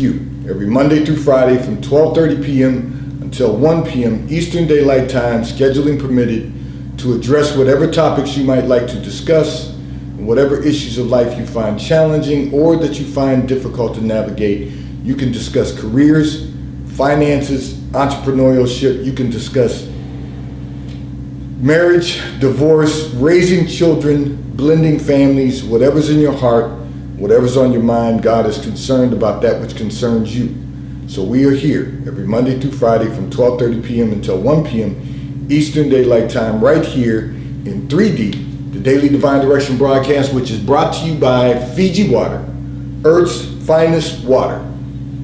you every Monday through Friday from 12:30 p.m. until 1 p.m. Eastern Daylight Time, scheduling permitted, to address whatever topics you might like to discuss and whatever issues of life you find challenging or that you find difficult to navigate. You can discuss careers, finances, entrepreneurship. You can discuss marriage, divorce, raising children, blending families, whatever's in your heart, whatever's on your mind. God is concerned about that which concerns you. So we are here every Monday through Friday from 12:30 p.m. until 1 p.m. Eastern Daylight Time, right here in 3D, the Daily Divine Direction broadcast, which is brought to you by Fiji Water, Earth's finest water.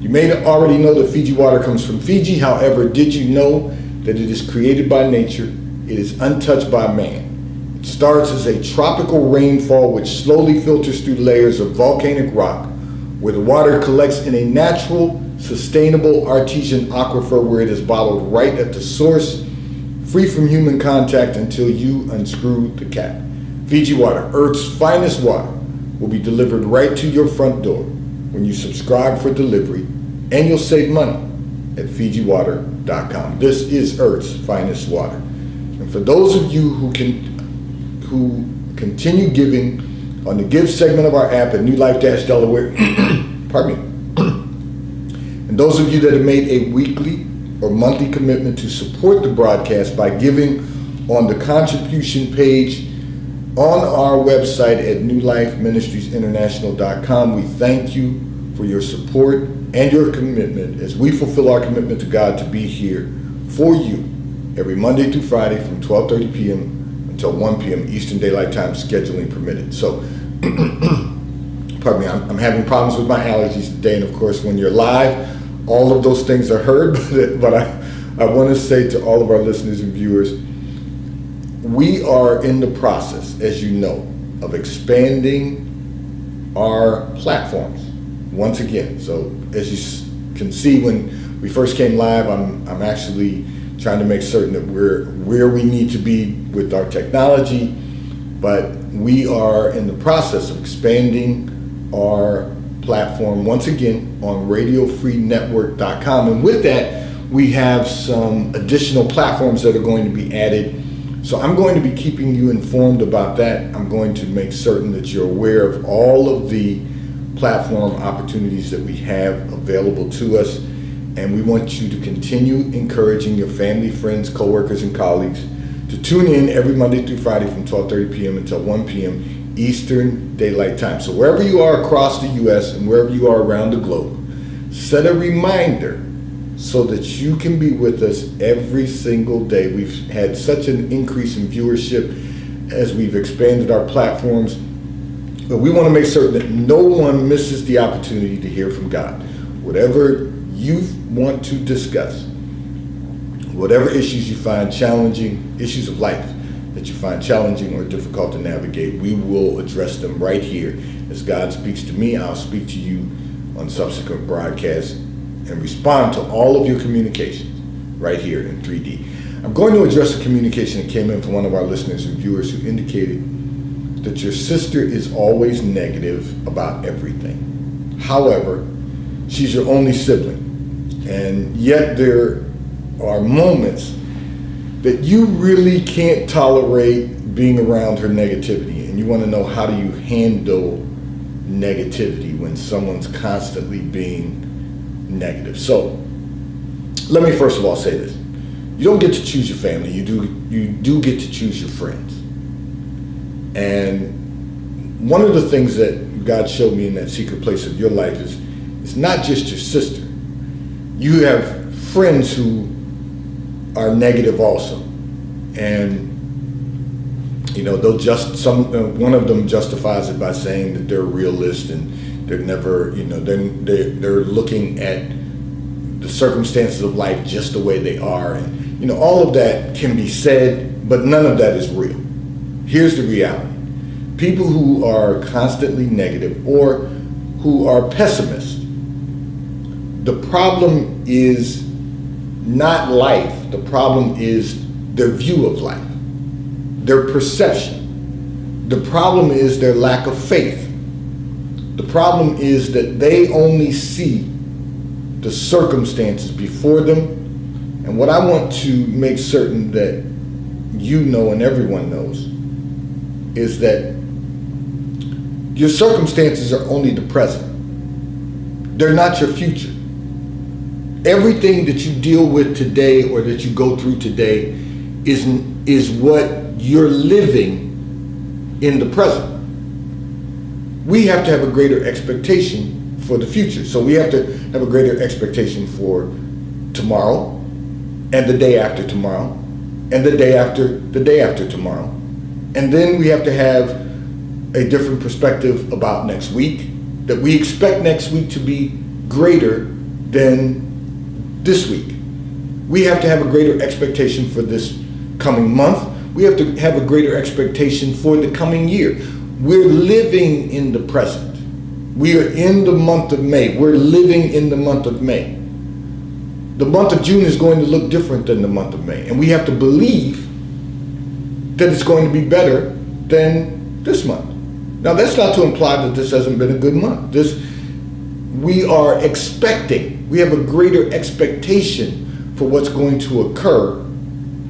You may already know that Fiji water comes from Fiji. However, did you know that it is created by nature? It is untouched by man. It starts as a tropical rainfall which slowly filters through layers of volcanic rock, where the water collects in a natural, sustainable artesian aquifer where it is bottled right at the source, free from human contact until you unscrew the cap. Fiji Water, Earth's finest water, will be delivered right to your front door when you subscribe for delivery, and you'll save money at FijiWater.com. This is Earth's finest water. And for those of you who continue giving on the Give segment of our app at New Life-Delaware, pardon me, and those of you that have made a weekly or monthly commitment to support the broadcast by giving on the contribution page on our website at newlifeministriesinternational.com, we thank you for your support and your commitment as we fulfill our commitment to God to be here for you every Monday through Friday from 12:30 p.m. until 1 p.m. Eastern Daylight Time, scheduling permitted. So, pardon me, I'm having problems with my allergies today, and of course when you're live, all of those things are heard, but I want to say to all of our listeners and viewers, we are in the process, as you know, of expanding our platforms once again. So as you can see, when we first came live, I'm actually trying to make certain that we're where we need to be with our technology, but we are in the process of expanding our platform once again on RadioFreeNetwork.com, and with that we have some additional platforms that are going to be added. So I'm going to be keeping you informed about that. I'm going to make certain that you're aware of all of the platform opportunities that we have available to us, and we want you to continue encouraging your family, friends, coworkers, and colleagues to tune in every Monday through Friday from 12:30 p.m. until 1 p.m. Eastern Daylight Time. So wherever you are across the U.S. and wherever you are around the globe, set a reminder so that you can be with us every single day. We've had such an increase in viewership as we've expanded our platforms, but we want to make certain that no one misses the opportunity to hear from God. Whatever you want to discuss, whatever issues you find challenging, issues of life that you find challenging or difficult to navigate, we will address them right here. As God speaks to me, I'll speak to you on subsequent broadcasts and respond to all of your communications right here in 3D. I'm going to address a communication that came in from one of our listeners and viewers who indicated that your sister is always negative about everything. However, she's your only sibling, and yet there are moments that you really can't tolerate being around her negativity, and you want to know, how do you handle negativity when someone's constantly being negative? So let me first of all say this: you don't get to choose your family. You do get to choose your friends. And one of the things that God showed me in that secret place of your life is it's not just your sister. You have friends who are negative also, and they'll one of them justifies it by saying that they're a realist and they're never, they're looking at the circumstances of life just the way they are, and all of that can be said, but none of that is real. Here's the reality: people who are constantly negative or who are pessimists, the problem is not life. The problem is their view of life, their perception. The problem is their lack of faith. The problem is that they only see the circumstances before them. And what I want to make certain that you know and everyone knows is that your circumstances are only the present. They're not your future. Everything that you deal with today or that you go through today is what you're living in the present. We have to have a greater expectation for the future. So we have to have a greater expectation for tomorrow and the day after tomorrow and the day after tomorrow. And then we have to have a different perspective about next week, that we expect next week to be greater than this week. We have to have a greater expectation for this coming month. We have to have a greater expectation for the coming year. We're living in the present. We are in the month of May. We're living in the month of May. The month of June is going to look different than the month of May. And we have to believe that it's going to be better than this month. Now, that's not to imply that this hasn't been a good month. We are expecting, we have a greater expectation for what's going to occur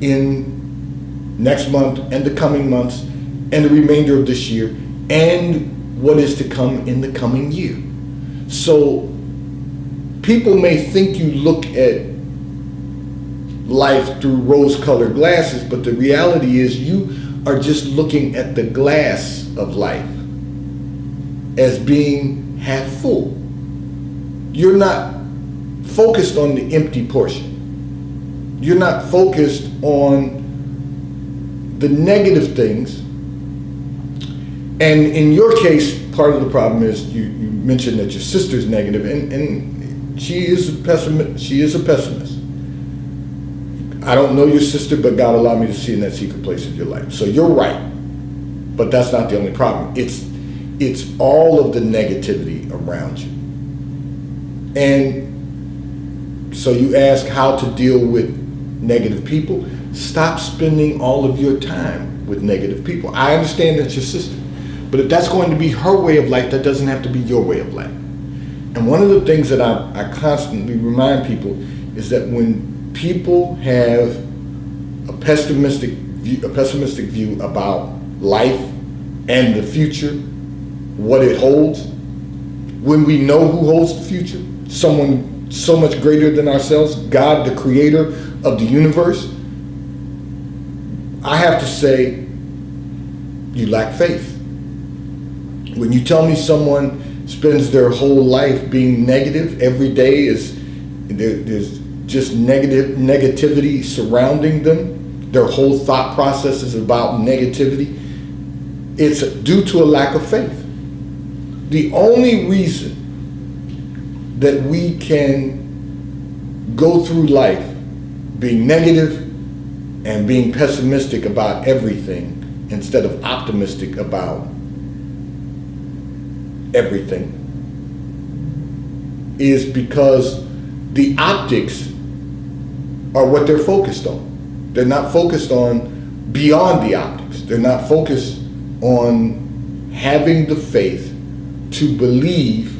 in next month and the coming months and the remainder of this year and what is to come in the coming year. So people may think you look at life through rose-colored glasses, but the reality is you are just looking at the glass of life as being half full. You're not focused on the empty portion. You're not focused on the negative things. And in your case, part of the problem is you mentioned that your sister's negative, and she is a pessimist. She is a pessimist. I don't know your sister, but God allowed me to see in that secret place of your life. So you're right, but that's not the only problem. It's all of the negativity around you. And so you ask how to deal with negative people. Stop spending all of your time with negative people. I understand that's your sister, but if that's going to be her way of life, that doesn't have to be your way of life. And one of the things that I constantly remind people is that when people have a pessimistic view about life and the future, what it holds, when we know who holds the future, someone so much greater than ourselves, God, the creator of the universe, I have to say, you lack faith. When you tell me someone spends their whole life being negative, every day there's just negativity surrounding them, their whole thought process is about negativity, it's due to a lack of faith. The only reason that we can go through life being negative and being pessimistic about everything instead of optimistic about everything is because the optics are what they're focused on. They're not focused on beyond the optics. They're not focused on having the faith to believe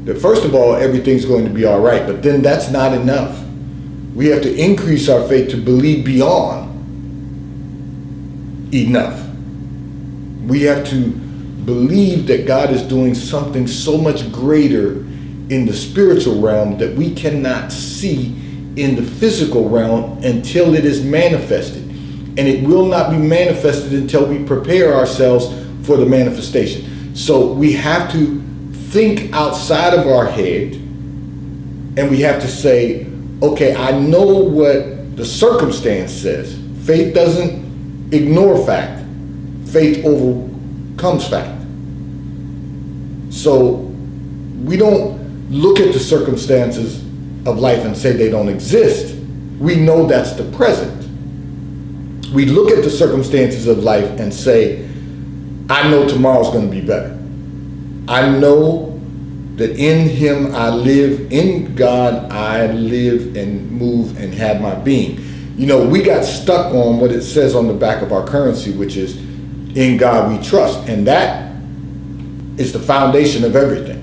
that, first of all, everything's going to be all right, but then that's not enough. We have to increase our faith to believe beyond enough. We have to believe that God is doing something so much greater in the spiritual realm that we cannot see in the physical realm until it is manifested. And it will not be manifested until we prepare ourselves for the manifestation. So we have to think outside of our head, and we have to say, okay, I know what the circumstance says. Faith doesn't ignore fact. Faith overcomes fact. So we don't look at the circumstances of life and say they don't exist. We know that's the present. We look at the circumstances of life and say, I know tomorrow's going to be better. I know that in Him I live, in God I live and move and have my being. You know, we got stuck on what it says on the back of our currency, which is, in God we trust. And that is the foundation of everything.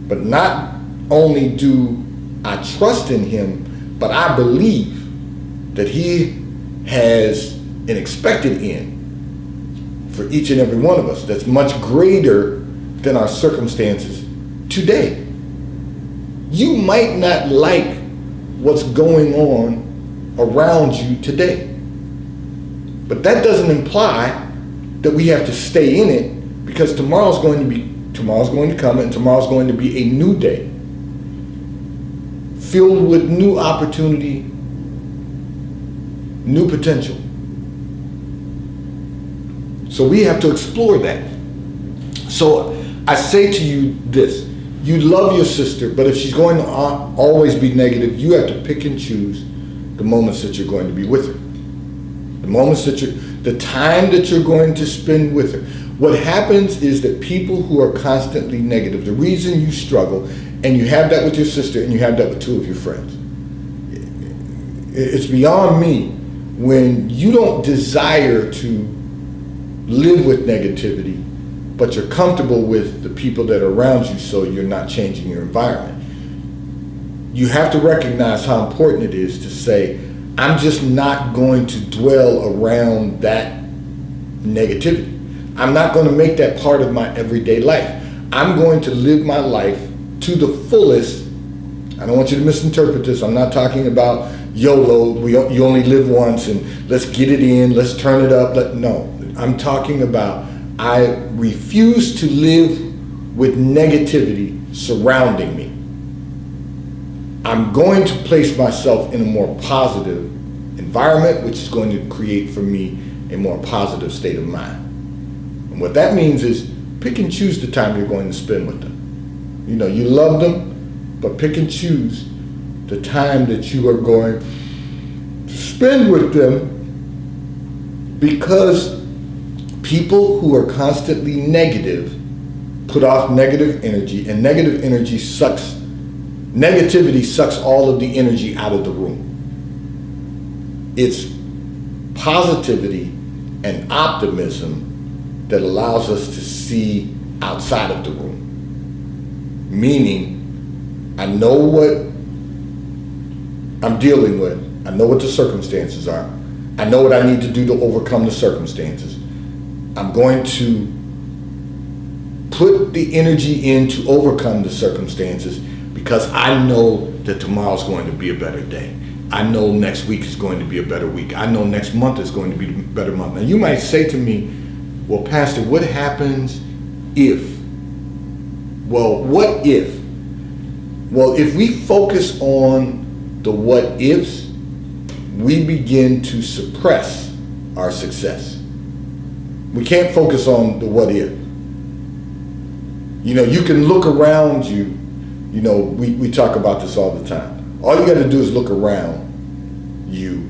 But not only do I trust in him, but I believe that he has an expected end for each and every one of us that's much greater than our circumstances today. You might not like what's going on around you today, but that doesn't imply that we have to stay in it, because tomorrow's going to come, and tomorrow's going to be a new day filled with new opportunity, new potential. So we have to explore that. So I say to you this: you love your sister, but if she's going to always be negative, you have to pick and choose the moments that you're going to be with her. The time that you're going to spend with her. What happens is that people who are constantly negative, the reason you struggle, and you have that with your sister and you have that with two of your friends, it's beyond me when you don't desire to live with negativity, but you're comfortable with the people that are around you, so you're not changing your environment. You have to recognize how important it is to say, I'm just not going to dwell around that negativity. I'm not going to make that part of my everyday life. I'm going to live my life to the fullest. I don't want you to misinterpret this. I'm not talking about YOLO, you only live once and let's get it in, let's turn it up. No, I'm talking about I refuse to live with negativity surrounding me. I'm going to place myself in a more positive environment, which is going to create for me a more positive state of mind. And what that means is pick and choose the time you're going to spend with them. You know, you love them, but pick and choose the time that you are going to spend with them, because people who are constantly negative put off negative energy, and negativity sucks all of the energy out of the room. It's positivity and optimism that allows us to see outside of the room. Meaning, I know what I'm dealing with. I know what the circumstances are. I know what I need to do to overcome the circumstances. I'm going to put the energy in to overcome the circumstances, because I know that tomorrow's going to be a better day. I know next week is going to be a better week. I know next month is going to be a better month. Now you might say to me, well, Pastor, what happens if? Well, what if? Well, if we focus on the what ifs, we begin to suppress our success. We can't focus on the what if. You know, you can look around you. You know, we talk about this all the time. All you got to do is look around you,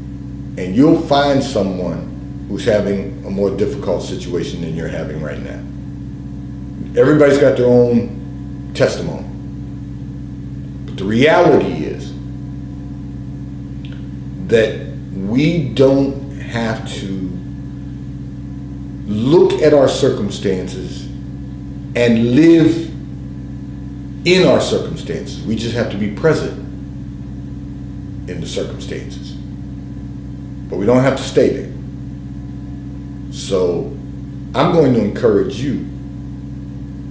and you'll find someone who's having a more difficult situation than you're having right now. Everybody's got their own testimony. But the reality is that we don't have to look at our circumstances and live in our circumstances. We just have to be present in the circumstances. But we don't have to stay there. So I'm going to encourage you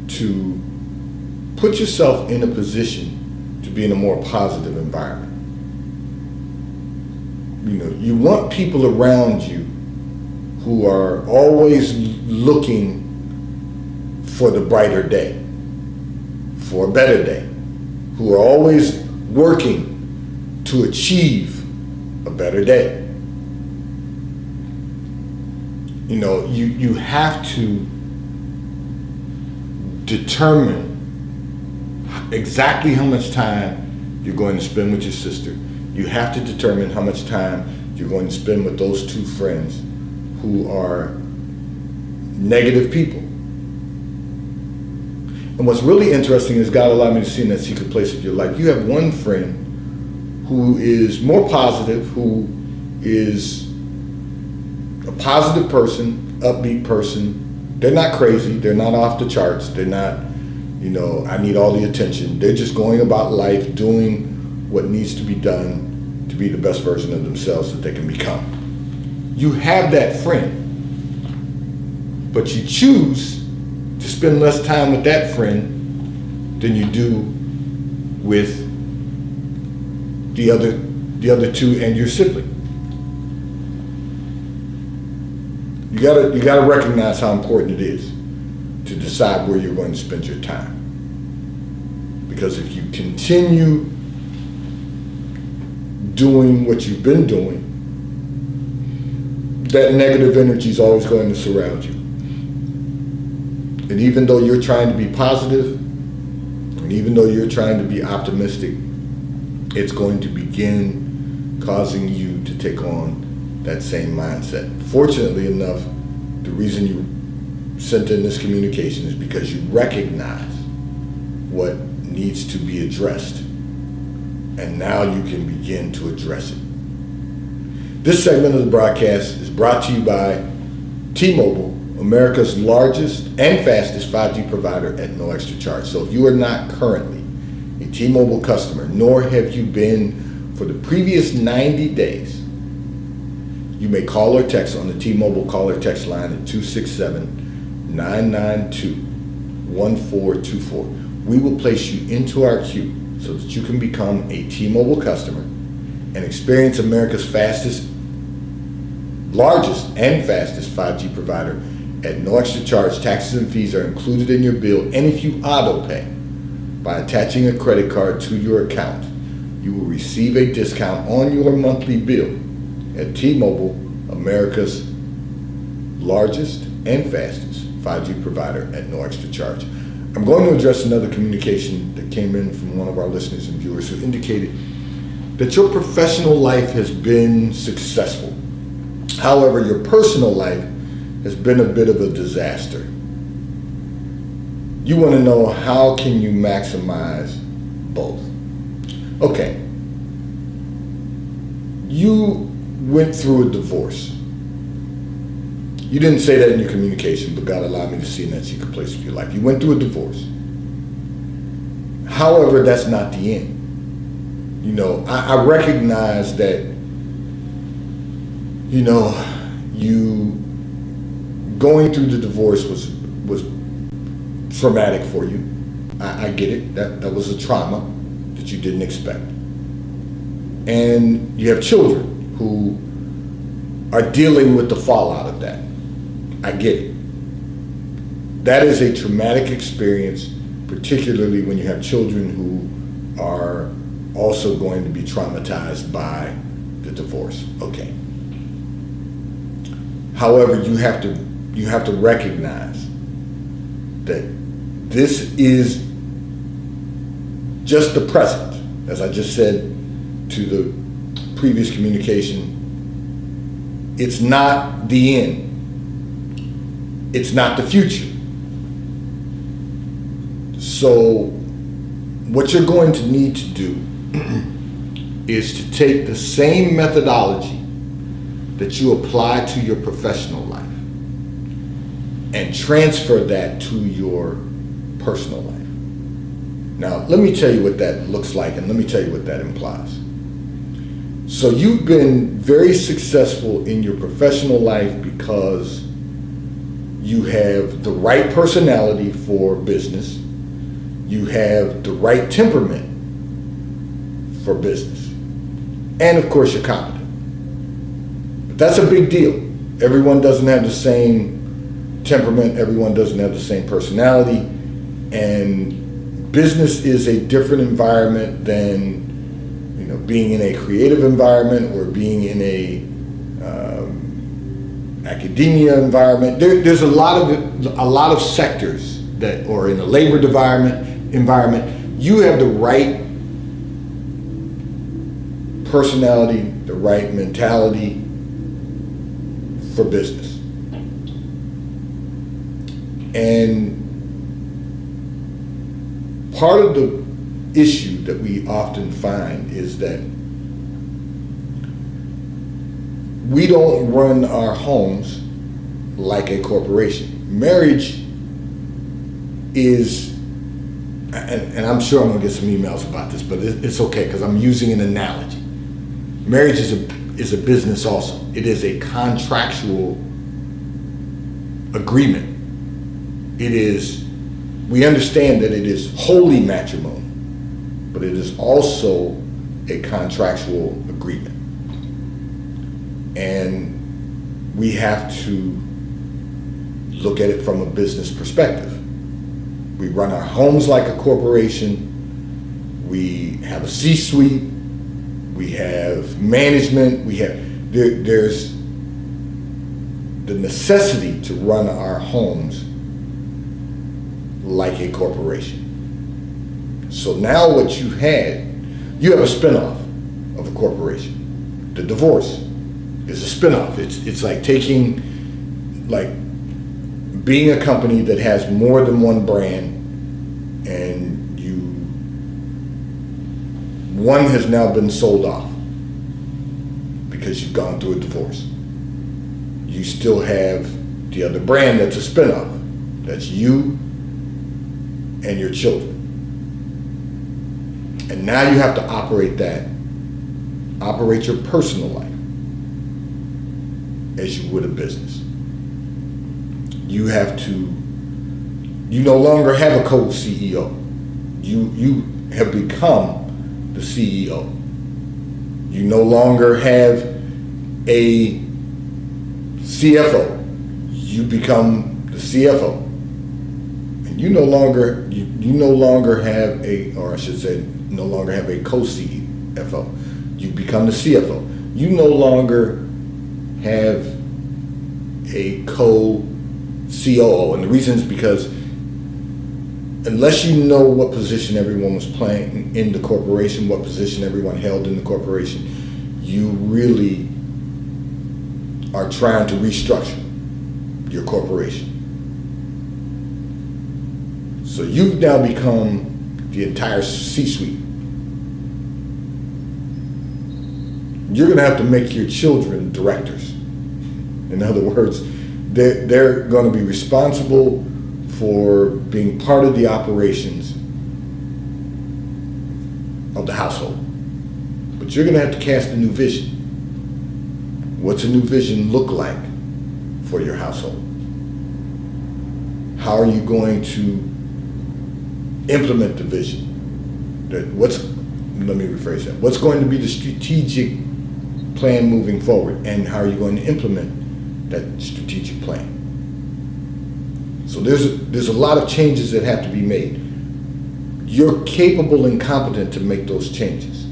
to put yourself in a position to be in a more positive environment. You know, you want people around you who are always looking for the brighter day, for a better day, who are always working to achieve a better day. You know, you have to determine exactly how much time you're going to spend with your sister. You have to determine how much time you're going to spend with those two friends who are negative people. And what's really interesting is God allowed me to see in that secret place of your life. You have one friend who is more positive, who is a positive person, upbeat person. They're not crazy. They're not off the charts. They're not, I need all the attention. They're just going about life doing what needs to be done to be the best version of themselves that they can become. You have that friend, but you choose to spend less time with that friend than you do with the other two and your sibling. You gotta recognize how important it is to decide where you're going to spend your time. Because if you continue doing what you've been doing, that negative energy is always going to surround you. And even though you're trying to be positive, and even though you're trying to be optimistic, it's going to begin causing you to take on that same mindset. Fortunately enough, the reason you sent in this communication is because you recognize what needs to be addressed, and now you can begin to address it. This segment of the broadcast is brought to you by T-Mobile, America's largest and fastest 5G provider at no extra charge. So if you are not currently a T-Mobile customer, nor have you been for the previous 90 days, you may call or text on the T-Mobile call or text line at 267-992-1424. We will place you into our queue so that you can become a T-Mobile customer and experience America's largest and fastest 5G provider at no extra charge. Taxes and fees are included in your bill, and if you auto pay by attaching a credit card to your account, you will receive a discount on your monthly bill at T-Mobile, America's largest and fastest 5G provider at no extra charge. I'm going to address another communication that came in from one of our listeners and viewers who indicated that your professional life has been successful. However, your personal life has been a bit of a disaster. You want to know, how can you maximize both? Okay. You went through a divorce. You didn't say that in your communication, but God allowed me to see in that secret place of your life. You went through a divorce. However, that's not the end. I recognize that, you going through the divorce was traumatic for you. I get it. That was a trauma that you didn't expect. And you have children who are dealing with the fallout of that. I get it. That is a traumatic experience, particularly when you have children who are also going to be traumatized by the divorce. Okay. However, you have to recognize that this is just the present. As I just said to the previous communication, it's not the end. It's not the future. So what you're going to need to do is to take the same methodology that you apply to your professional life and transfer that to your personal life. Now, let me tell you what that looks like, and let me tell you what that implies. So you've been very successful in your professional life because you have the right personality for business. You have the right temperament for business. And of course, you're competent. But that's a big deal. Everyone doesn't have the same temperament. Everyone doesn't have the same personality. And business is a different environment than being in a creative environment or being in a academia environment. There's a lot of sectors that, or in a labor environment, you have the right personality, the right mentality for business. And part of the issue that we often find is that we don't run our homes like a corporation. Marriage is and I'm sure I'm gonna get some emails about this, but it's okay because I'm using an analogy. Marriage is a business also. It is a contractual agreement. We understand that it is holy matrimony, but it is also a contractual agreement. And we have to look at it from a business perspective. We run our homes like a corporation. We have a C-suite. We have management. There's the necessity to run our homes like a corporation. So now what you have a spinoff of a corporation. The divorce is a spinoff. It's like being a company that has more than one brand, and one has now been sold off because you've gone through a divorce. You still have the other brand that's a spinoff. That's you and your children. And now you have to operate your personal life as you would a business. You no longer have a co-CEO. You have become the CEO. You no longer have a CFO. You become the CFO. And you no longer have no longer have a co-CFO. You become the CFO. You no longer have a co-COO. And the reason is because unless you know what position everyone was playing in the corporation, what position everyone held in the corporation, you really are trying to restructure your corporation. So you've now become the entire C-suite. You're going to have to make your children directors. In other words, they're going to be responsible for being part of the operations of the household. But you're going to have to cast a new vision. What's a new vision look like for your household? How are you going to implement the vision? Let me rephrase that. What's going to be the strategic plan moving forward, and how are you going to implement that strategic plan? So there's a lot of changes that have to be made. You're capable and competent to make those changes.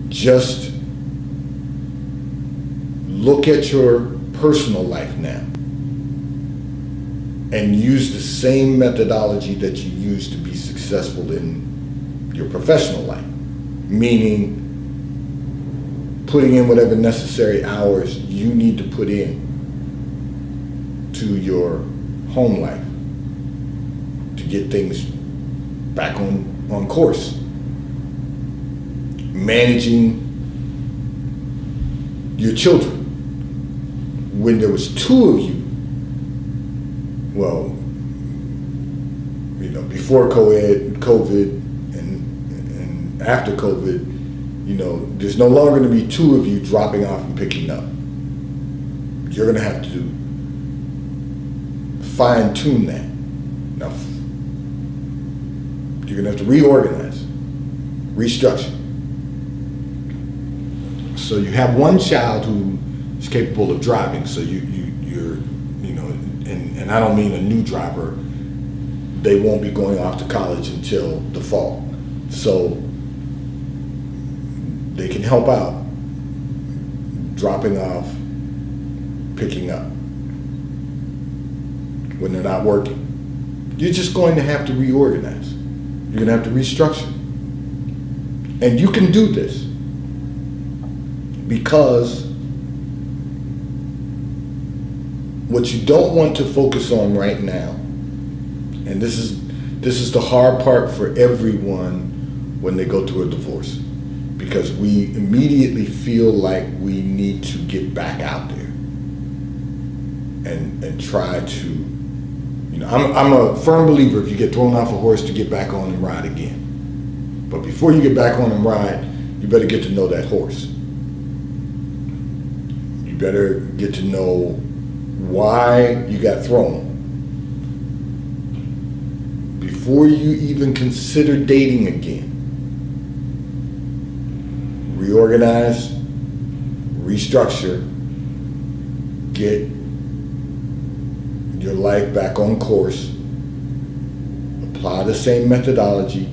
Just look at your personal life now and use the same methodology that you used to be successful in your professional life, meaning putting in whatever necessary hours you need to put in to your home life to get things back on course. Managing your children. When there was two of you, before COVID and after COVID, there's no longer going to be two of you dropping off and picking up. You're going to have to fine tune that. Now, you're going to have to reorganize, restructure. So you have one child who is capable of driving. So you're and I don't mean a new driver. They won't be going off to college until the fall. So they can help out dropping off, picking up when they're not working. You're just going to have to reorganize. You're going to have to restructure. And you can do this because what you don't want to focus on right now, and this is the hard part for everyone when they go through a divorce, because we immediately feel like we need to get back out there and try to I'm a firm believer if you get thrown off a horse to get back on and ride again. But before you get back on and ride, you better get to know that horse. You better get to know why you got thrown. Before you even consider dating again, reorganize, restructure, get your life back on course, apply the same methodology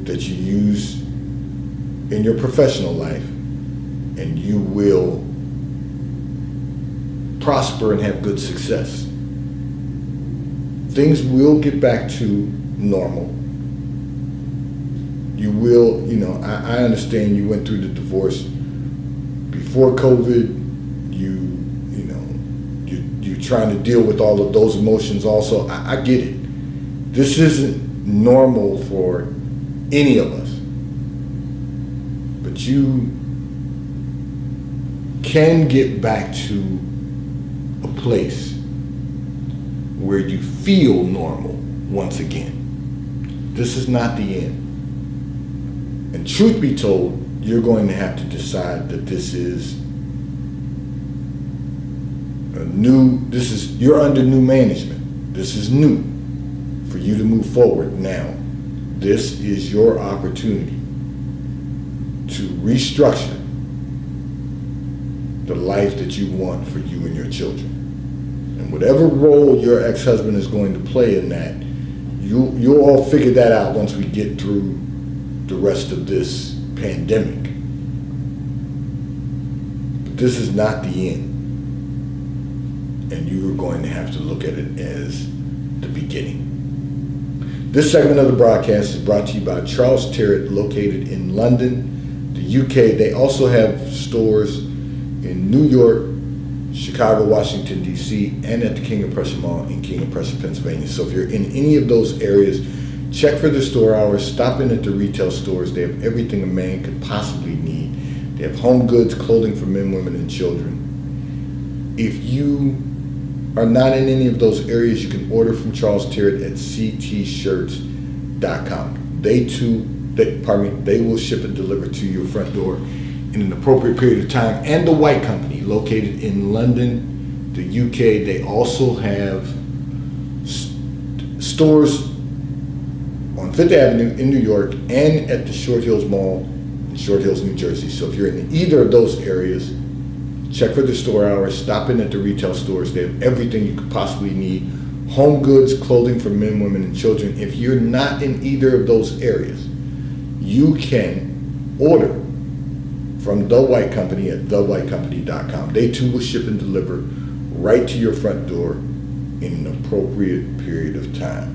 that you use in your professional life, and you will prosper and have good success. Things will get back to normal. You will, I understand you went through the divorce before COVID. You're trying to deal with all of those emotions also. I get it. This isn't normal for any of us. But you can get back to a place where you feel normal once again. This is not the end. And truth be told, you're going to have to decide that you're under new management. This is new for you to move forward now. This is your opportunity to restructure the life that you want for you and your children. And whatever role your ex-husband is going to play in that, you'll all figure that out once we get through the rest of this pandemic. But this is not the end. And you are going to have to look at it as the beginning. This segment of the broadcast is brought to you by Charles Terrett, located in London, the UK. They also have stores in New York, Chicago, Washington, D.C., and at the King of Prussia Mall in King of Prussia, Pennsylvania. So if you're in any of those areas, check for their store hours, stop in at the retail stores. They have everything a man could possibly need. They have home goods, clothing for men, women, and children. If you are not in any of those areas, you can order from Charles Terrett at ctshirts.com. They will ship and deliver to your front door in an appropriate period of time. And the White Company, located in London, the UK, they also have stores on Fifth Avenue in New York and at the Short Hills Mall in Short Hills, New Jersey. So if you're in either of those areas, check for the store hours, stop in at the retail stores. They have everything you could possibly need. Home goods, clothing for men, women, and children. If you're not in either of those areas, you can order from The White Company at thewhitecompany.com. They too will ship and deliver right to your front door in an appropriate period of time.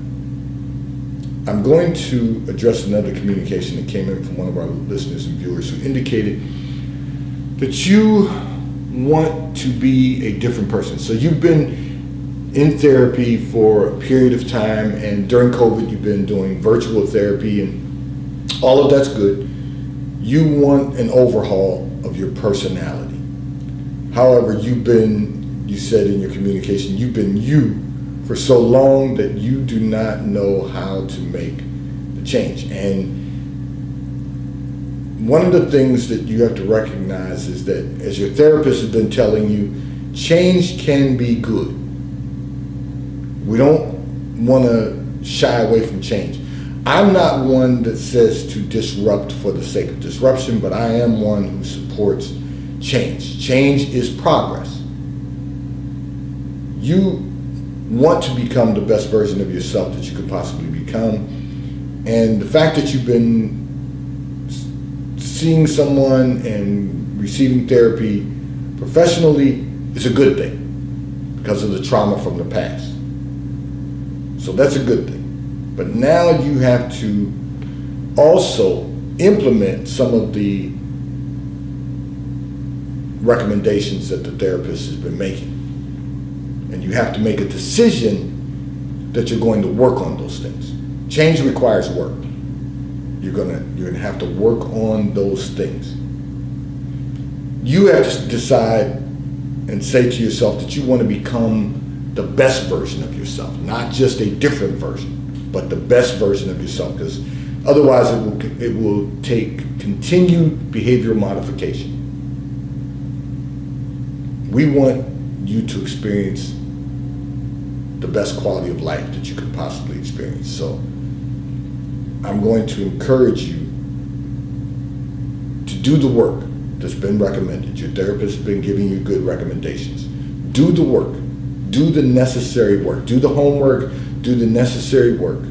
I'm going to address another communication that came in from one of our listeners and viewers who indicated that you want to be a different person. So you've been in therapy for a period of time, and during COVID you've been doing virtual therapy, and all of that's good. You want an overhaul of your personality. However, you said in your communication, you've been you for so long that you do not know how to make the change. And one of the things that you have to recognize is that, as your therapist has been telling you, change can be good. We don't want to shy away from change. I'm not one that says to disrupt for the sake of disruption, but I am one who supports change. Change is progress. You want to become the best version of yourself that you could possibly become. And the fact that you've been seeing someone and receiving therapy professionally is a good thing because of the trauma from the past. So that's a good thing. But now you have to also implement some of the recommendations that the therapist has been making. And you have to make a decision that you're going to work on those things. Change requires work. You're gonna have to work on those things. You have to decide and say to yourself that you want to become the best version of yourself, not just a different version, but the best version of yourself, because otherwise it will take continued behavioral modification. We want you to experience the best quality of life that you could possibly experience. So I'm going to encourage you to do the work that's been recommended. Your therapist has been giving you good recommendations. Do the work. Do the necessary work. Do the homework. Do the necessary work